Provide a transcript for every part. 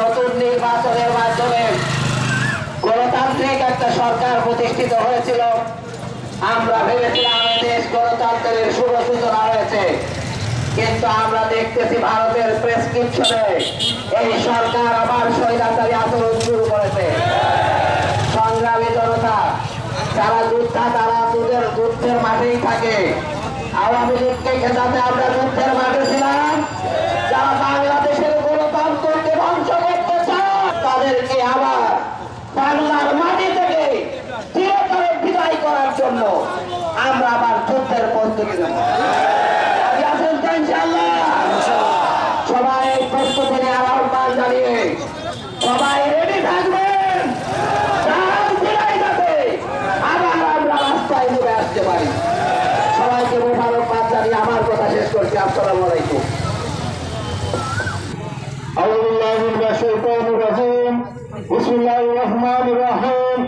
নতুন নির্বাচনের মাধ্যমে গণতান্ত্রিক একটা সরকার প্রতিষ্ঠিত হয়েছিল। আমরা ভেবেছিলাম দেশ গণতন্ত্রের শুভ সূচনা হয়েছে, কিন্তু আমরা দেখতেছি ভারতের প্রেসক্রিপশনে এই সরকার আবার স্বৈরাচারী আচরণ শুরু করেছে। সংগ্রামী জনতা, যারা যোদ্ধা তারা যুদ্ধের মাঠেই থাকে। আওয়ামী লীগকে খেতাতে আমরা যুদ্ধের মাঠে ছিলাম। যারা বাংলাদেশের গণতন্ত্রকে ধ্বংস করতে চায় তাদেরকে আবার বাংলার মাটি থেকে চিরতরে বিদায় করার জন্য আমরা আবার যুদ্ধের প্রস্তুতি নেব। সবাই প্রস্তুতি নেওয়ার আহ্বান জানিয়ে সবাই রেডি থাকবেন, আবার আমরা রাস্তায় নেমে আসতে পারি। সবাইকে মোবারকবাদ জানিয়ে আমার কথা শেষ করছি। আসসালামু আলাইকুম। বিসমিল্লাহির রহমানির রহিম।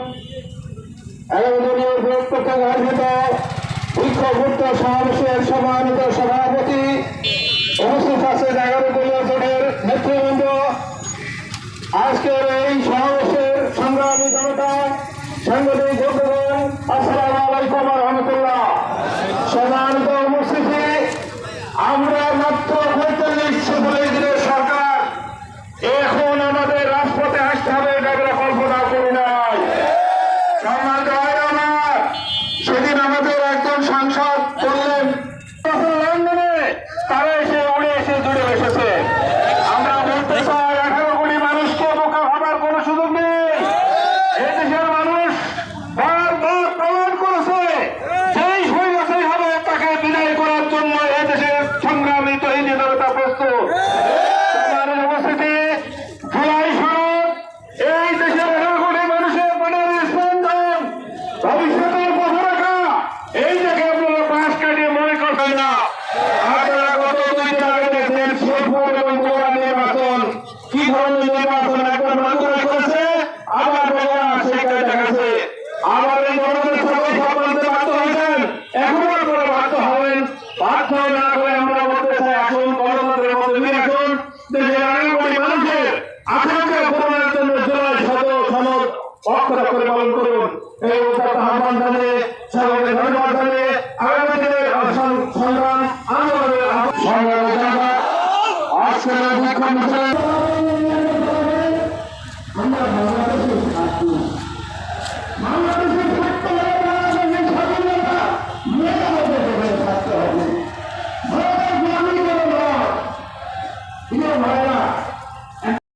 বিক্ষোভযুক্ত সমাবেশের সম্মানিত সভাপতি, উপস্থিত আছেন 11 দলীয় জোটের নেতৃবৃন্দ, আজকের এই সমাবেশের সংগ্রামী জনতা, সাংবাদিক বন্ধুগণ, আসসালামু আলাইকুম ওয়া রাহমাতুল্লাহ। সম্মানিত উপস্থিতি, আমরা মাত্র 45 দিনের সরকার, এখন আমাদের রাজপথে আসতে হবে এটা আমরা কল্পনা করি নাই। সম্মানিত আমার, সেদিন আমাদের একজন সাংসদ বললেন লন্ডনে তারা এসে উড়ে এসে জুড়ে এসেছে। আমরা বলতে চাই 18 কোটি মানুষকে বোকা ভাবার কোনো সুযোগ নেই। এদেশের মানুষ বারবার প্রমাণ করেছে যেই স্বৈরাচারী হবে তাকে বিদায় করার জন্য এদেশের সংগ্রামী তহিদি জনতা প্রস্তুত। আমাদের উপস্থিতি, জুলাই সনদ এই দেশের 18 কোটি মানুষের মনের স্পন্দন, ভবিষ্যতের পথে রাখা, এই জায়গায় আপনারা পাশ কাটিয়ে মনে করবেন না। আপনারা গত 2 দিন আগে দেখলেন শেরপুর এবং বগুড়া নির্বাচন কি ধরনের নির্বাচন